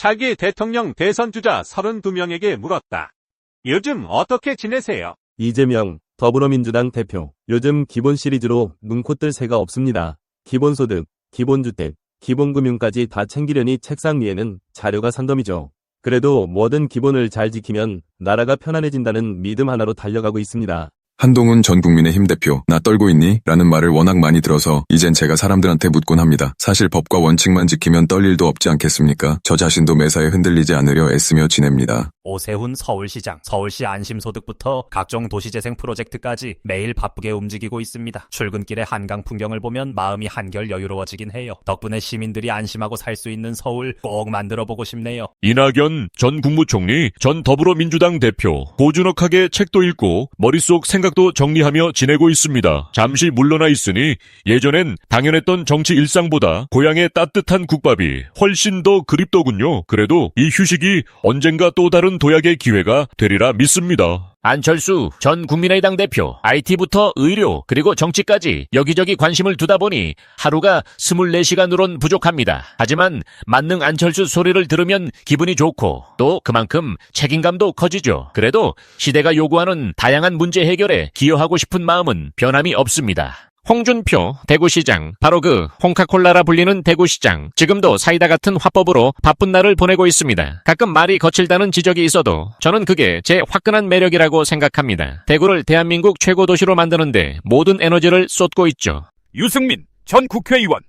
차기 대통령 대선 주자 32명에게 물었다. 요즘 어떻게 지내세요? 이재명 더불어민주당 대표. 요즘 기본 시리즈로 눈코 뜰 새가 없습니다. 기본소득, 기본주택, 기본금융까지 다 챙기려니 책상 위에는 자료가 산더미죠. 그래도 뭐든 기본을 잘 지키면 나라가 편안해진다는 믿음 하나로 달려가고 있습니다. 한동훈 전 국민의힘 대표, 나 떨고 있니? 라는 말을 워낙 많이 들어서 이젠 제가 사람들한테 묻곤 합니다. 사실 법과 원칙만 지키면 떨 일도 없지 않겠습니까? 저 자신도 매사에 흔들리지 않으려 애쓰며 지냅니다. 오세훈 서울시장, 서울시 안심소득부터 각종 도시재생 프로젝트까지 매일 바쁘게 움직이고 있습니다. 출근길에 한강 풍경을 보면 마음이 한결 여유로워지긴 해요. 덕분에 시민들이 안심하고 살 수 있는 서울 꼭 만들어보고 싶네요. 이낙연 전 국무총리, 전 더불어민주당 대표, 고즈넉하게 책도 읽고 머릿속 생각도 정리하며 지내고 있습니다. 잠시 물러나 있으니 예전엔 당연했던 정치 일상보다 고향의 따뜻한 국밥이 훨씬 더 그립더군요. 그래도 이 휴식이 언젠가 또 다른 도약의 기회가 되리라 믿습니다. 안철수 전 국민의당 대표, IT부터 의료, 그리고 정치까지 여기저기 관심을 두다 보니 하루가 24시간으론 부족합니다. 하지만 만능 안철수 소리를 들으면 기분이 좋고 또 그만큼 책임감도 커지죠. 그래도 시대가 요구하는 다양한 문제 해결에 기여하고 싶은 마음은 변함이 없습니다. 홍준표 대구시장, 바로 그 홍카콜라라 불리는 대구시장, 지금도 사이다 같은 화법으로 바쁜 날을 보내고 있습니다. 가끔 말이 거칠다는 지적이 있어도 저는 그게 제 화끈한 매력이라고 생각합니다. 대구를 대한민국 최고 도시로 만드는데 모든 에너지를 쏟고 있죠. 유승민 전 국회의원,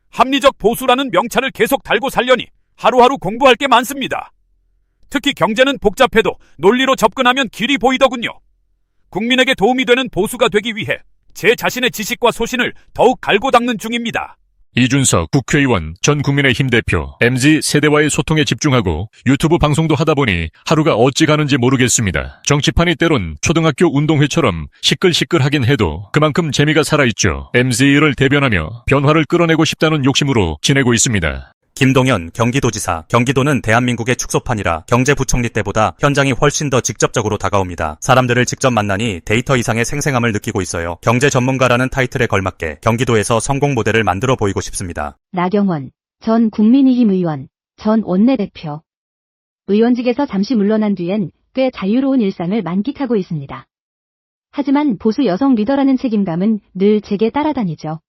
합리적 보수라는 명찰을 계속 달고 살려니 하루하루 공부할 게 많습니다. 특히 경제는 복잡해도 논리로 접근하면 길이 보이더군요. 국민에게 도움이 되는 보수가 되기 위해 제 자신의 지식과 소신을 더욱 갈고 닦는 중입니다. 이준석 국회의원, 전 국민의힘 대표, MZ세대와의 소통에 집중하고 유튜브 방송도 하다 보니 하루가 어찌 가는지 모르겠습니다. 정치판이 때론 초등학교 운동회처럼 시끌시끌하긴 해도 그만큼 재미가 살아있죠. MZ를 대변하며 변화를 끌어내고 싶다는 욕심으로 지내고 있습니다. 김동연 경기도지사, 경기도는 대한민국의 축소판이라 경제부총리 때보다 현장이 훨씬 더 직접적으로 다가옵니다. 사람들을 직접 만나니 데이터 이상의 생생함을 느끼고 있어요. 경제 전문가라는 타이틀에 걸맞게 경기도에서 성공 모델을 만들어 보이고 싶습니다. 나경원 전 국민의힘 의원, 전 원내대표. 의원직에서 잠시 물러난 뒤엔 꽤 자유로운 일상을 만끽하고 있습니다. 하지만 보수 여성 리더라는 책임감은 늘 제게 따라다니죠.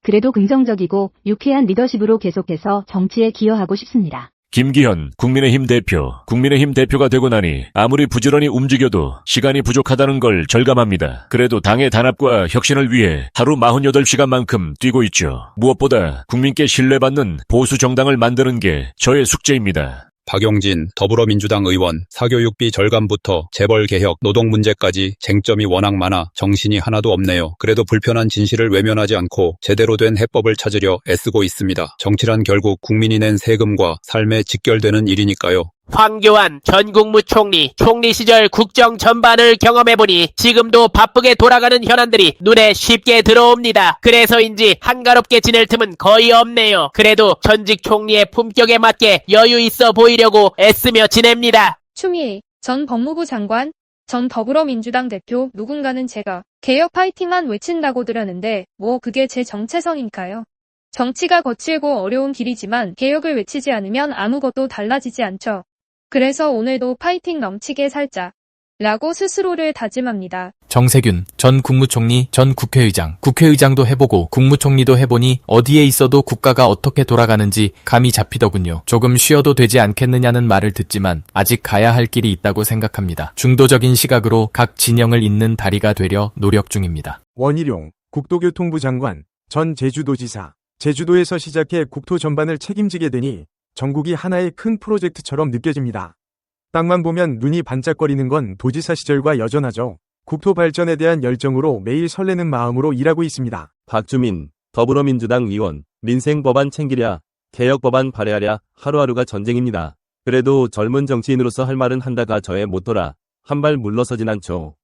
그래도 긍정적이고 유쾌한 리더십으로 계속해서 정치에 기여하고 싶습니다. 김기현 국민의힘 대표, 국민의힘 대표가 되고 나니 아무리 부지런히 움직여도 시간이 부족하다는 걸 절감합니다. 그래도 당의 단합과 혁신을 위해 하루 48시간만큼 뛰고 있죠. 무엇보다 국민께 신뢰받는 보수 정당을 만드는 게 저의 숙제입니다. 박용진 더불어민주당 의원, 사교육비 절감부터 재벌 개혁, 노동 문제까지 쟁점이 워낙 많아 정신이 하나도 없네요. 그래도 불편한 진실을 외면하지 않고 제대로 된 해법을 찾으려 애쓰고 있습니다. 정치란 결국 국민이 낸 세금과 삶에 직결되는 일이니까요. 황교안 전 국무총리, 총리 시절 국정 전반을 경험해보니 지금도 바쁘게 돌아가는 현안들이 눈에 쉽게 들어옵니다. 그래서인지 한가롭게 지낼 틈은 거의 없네요. 그래도 전직 총리의 품격에 맞게 여유 있어 보이려고 애쓰며 지냅니다. 추미애 전 법무부 장관, 전 더불어민주당 대표, 누군가는 제가 개혁 파이팅만 외친다고 들었는데 뭐 그게 제 정체성인가요? 정치가 거칠고 어려운 길이지만 개혁을 외치지 않으면 아무것도 달라지지 않죠. 그래서 오늘도 파이팅 넘치게 살자 라고 스스로를 다짐합니다. 정세균 전 국무총리, 전 국회의장, 국회의장도 해보고 국무총리도 해보니 어디에 있어도 국가가 어떻게 돌아가는지 감이 잡히더군요. 조금 쉬어도 되지 않겠느냐는 말을 듣지만 아직 가야 할 길이 있다고 생각합니다. 중도적인 시각으로 각 진영을 잇는 다리가 되려 노력 중입니다. 원희룡 국토교통부 장관, 전 제주도지사. 제주도에서 시작해 국토 전반을 책임지게 되니 전국이 하나의 큰 프로젝트처럼 느껴집니다. 땅만 보면 눈이 반짝거리는 건 도지사 시절과 여전하죠. 국토 발전에 대한 열정으로 매일 설레는 마음으로 일하고 있습니다. 박주민 더불어민주당 의원, 민생 법안 챙기랴, 개혁 법안 발의하랴, 하루하루가 전쟁입니다. 그래도 젊은 정치인으로서 할 말은 한다가 저의 모토라 한 발 물러서진 않죠.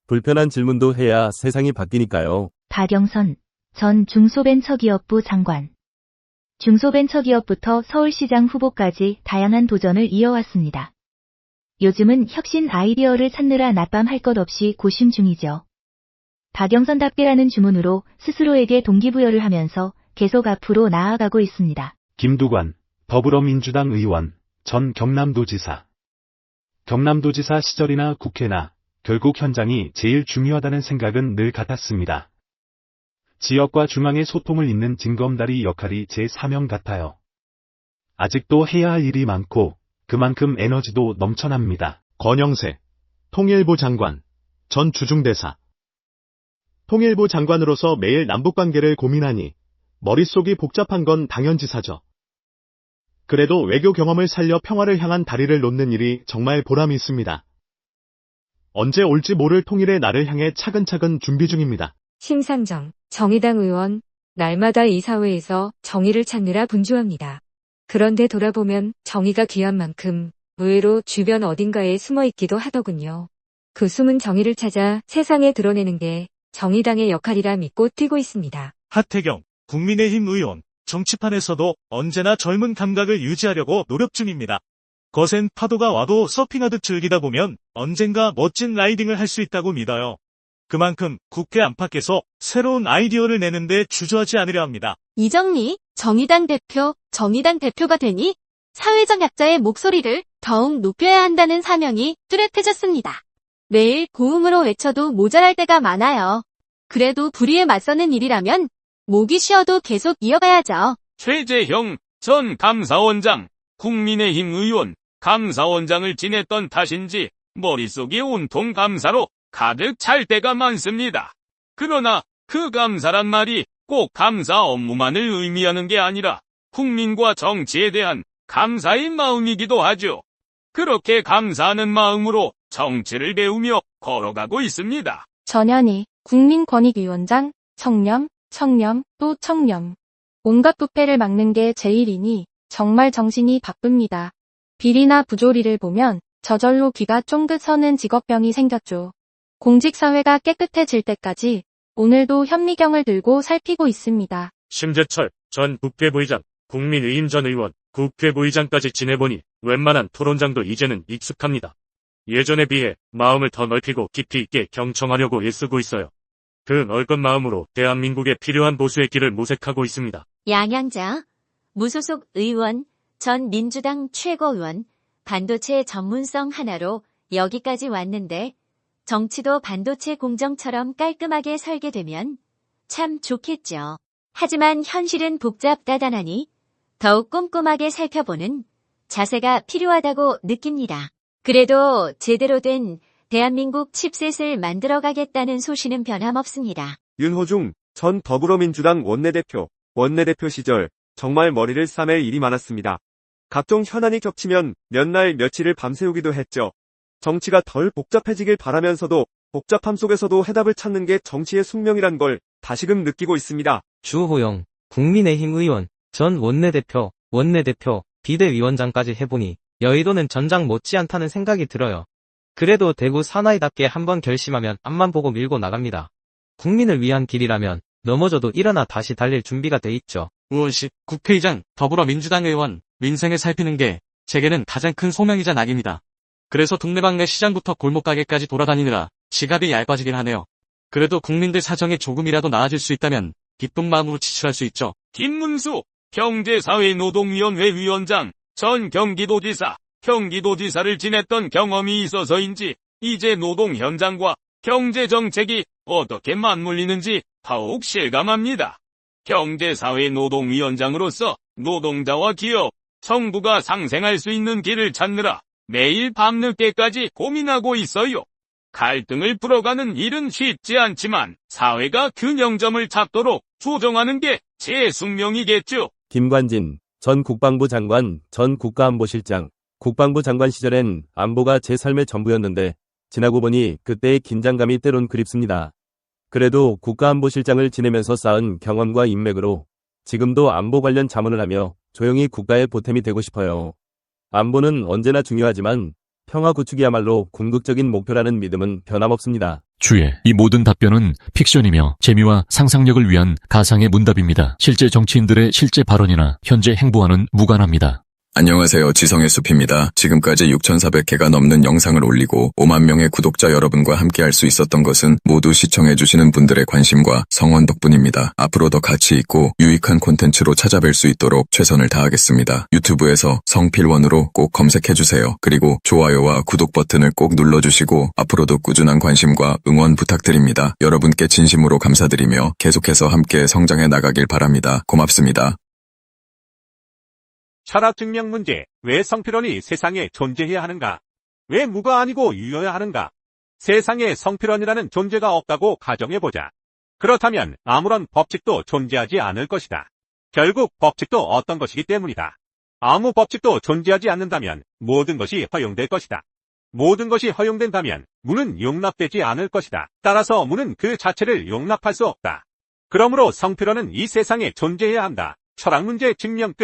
불편한 질문도 해야 세상이 바뀌니까요. 박영선 전 중소벤처기업부 장관. 중소벤처기업부터 서울시장 후보까지 다양한 도전을 이어왔습니다. 요즘은 혁신 아이디어를 찾느라 낮밤 할 것 없이 고심 중이죠. 박영선답게라는 주문으로 스스로에게 동기부여를 하면서 계속 앞으로 나아가고 있습니다. 김두관 더불어민주당 의원, 전 경남도지사. 경남도지사 시절이나 국회나 결국 현장이 제일 중요하다는 생각은 늘 같았습니다. 지역과 중앙의 소통을 잇는 징검다리 역할이 제 사명 같아요. 아직도 해야 할 일이 많고 그만큼 에너지도 넘쳐납니다. 권영세, 통일부 장관, 전 주중대사. 통일부 장관으로서 매일 남북관계를 고민하니 머릿속이 복잡한 건 당연지사죠. 그래도 외교 경험을 살려 평화를 향한 다리를 놓는 일이 정말 보람이 있습니다. 언제 올지 모를 통일의 날을 향해 차근차근 준비 중입니다. 심상정, 정의당 의원, 날마다 이사회에서 정의를 찾느라 분주합니다. 그런데 돌아보면 정의가 귀한 만큼 의외로 주변 어딘가에 숨어 있기도 하더군요. 그 숨은 정의를 찾아 세상에 드러내는 게 정의당의 역할이라 믿고 뛰고 있습니다. 하태경, 국민의힘 의원, 정치판에서도 언제나 젊은 감각을 유지하려고 노력 중입니다. 거센 파도가 와도 서핑하듯 즐기다 보면 언젠가 멋진 라이딩을 할 수 있다고 믿어요. 그만큼 국회 안팎에서 새로운 아이디어를 내는데 주저하지 않으려 합니다. 이정리, 정의당 대표가 되니 사회적 약자의 목소리를 더욱 높여야 한다는 사명이 뚜렷해졌습니다. 매일 고음으로 외쳐도 모자랄 때가 많아요. 그래도 불의에 맞서는 일이라면 목이 쉬어도 계속 이어가야죠. 최재형 전 감사원장, 국민의힘 의원, 감사원장을 지냈던 탓인지 머릿속이 온통 감사로 가득 찰 때가 많습니다. 그러나 그 감사란 말이 꼭 감사 업무만을 의미하는 게 아니라 국민과 정치에 대한 감사의 마음이기도 하죠. 그렇게 감사하는 마음으로 정치를 배우며 걸어가고 있습니다. 전현희, 국민권익위원장, 청렴, 또 청렴. 온갖 부패를 막는 게 제 일이니 정말 정신이 바쁩니다. 비리나 부조리를 보면 저절로 귀가 쫑긋 서는 직업병이 생겼죠. 공직사회가 깨끗해질 때까지 오늘도 현미경을 들고 살피고 있습니다. 심재철 전 국회부의장, 국민의힘 전 의원, 국회부의장까지 지내보니 웬만한 토론장도 이제는 익숙합니다. 예전에 비해 마음을 더 넓히고 깊이 있게 경청하려고 애쓰고 있어요. 그 넓은 마음으로 대한민국에 필요한 보수의 길을 모색하고 있습니다. 양양자, 무소속 의원, 전 민주당 최고위원, 반도체 전문성 하나로 여기까지 왔는데 정치도 반도체 공정처럼 깔끔하게 설계되면 참 좋겠죠. 하지만 현실은 복잡다단하니 더욱 꼼꼼하게 살펴보는 자세가 필요하다고 느낍니다. 그래도 제대로 된 대한민국 칩셋을 만들어가겠다는 소신은 변함없습니다. 윤호중 전 더불어민주당 원내대표 시절 정말 머리를 싸맬 일이 많았습니다. 각종 현안이 겹치면 몇 날 며칠을 밤새우기도 했죠. 정치가 덜 복잡해지길 바라면서도 복잡함 속에서도 해답을 찾는 게 정치의 숙명이란 걸 다시금 느끼고 있습니다. 주호영, 국민의힘 의원, 전 원내대표, 비대위원장까지 해보니 여의도는 전장 못지않다는 생각이 들어요. 그래도 대구 사나이답게 한번 결심하면 앞만 보고 밀고 나갑니다. 국민을 위한 길이라면 넘어져도 일어나 다시 달릴 준비가 돼 있죠. 우원식, 국회의장, 더불어민주당 의원, 민생을 살피는 게 제게는 가장 큰 소명이자 낙입니다. 그래서 동네방네 시장부터 골목가게까지 돌아다니느라 지갑이 얇아지긴 하네요. 그래도 국민들 사정이 조금이라도 나아질 수 있다면 기쁜 마음으로 지출할 수 있죠. 김문수 경제사회노동위원회 위원장, 전 경기도지사를 지냈던 경험이 있어서인지 이제 노동 현장과 경제정책이 어떻게 맞물리는지 더욱 실감합니다. 경제사회노동위원장으로서 노동자와 기업, 정부가 상생할 수 있는 길을 찾느라 매일 밤늦게까지 고민하고 있어요. 갈등을 풀어가는 일은 쉽지 않지만 사회가 균형점을 찾도록 조정하는 게 제 숙명이겠죠. 김관진 전 국방부 장관, 전 국가안보실장. 국방부 장관 시절엔 안보가 제 삶의 전부였는데 지나고 보니 그때의 긴장감이 때론 그립습니다. 그래도 국가안보실장을 지내면서 쌓은 경험과 인맥으로 지금도 안보 관련 자문을 하며 조용히 국가의 보탬이 되고 싶어요. 안보는 언제나 중요하지만 평화 구축이야말로 궁극적인 목표라는 믿음은 변함없습니다. 주의, 이 모든 답변은 픽션이며 재미와 상상력을 위한 가상의 문답입니다. 실제 정치인들의 실제 발언이나 현재 행보와는 무관합니다. 안녕하세요. 지성의 숲입니다. 지금까지 6,400회가 넘는 영상을 올리고 5만 명의 구독자 여러분과 함께 할 수 있었던 것은 모두 시청해주시는 분들의 관심과 성원 덕분입니다. 앞으로 더 가치 있고 유익한 콘텐츠로 찾아뵐 수 있도록 최선을 다하겠습니다. 유튜브에서 성필원으로 꼭 검색해주세요. 그리고 좋아요와 구독 버튼을 꼭 눌러주시고 앞으로도 꾸준한 관심과 응원 부탁드립니다. 여러분께 진심으로 감사드리며 계속해서 함께 성장해 나가길 바랍니다. 고맙습니다. 철학 증명 문제. 왜 성필원이 세상에 존재해야 하는가? 왜 무가 아니고 유여야 하는가? 세상에 성필원이라는 존재가 없다고 가정해보자. 그렇다면 아무런 법칙도 존재하지 않을 것이다. 결국 법칙도 어떤 것이기 때문이다. 아무 법칙도 존재하지 않는다면 모든 것이 허용될 것이다. 모든 것이 허용된다면 무는 용납되지 않을 것이다. 따라서 무는 그 자체를 용납할 수 없다. 그러므로 성필원은 이 세상에 존재해야 한다. 철학 문제 증명 끝.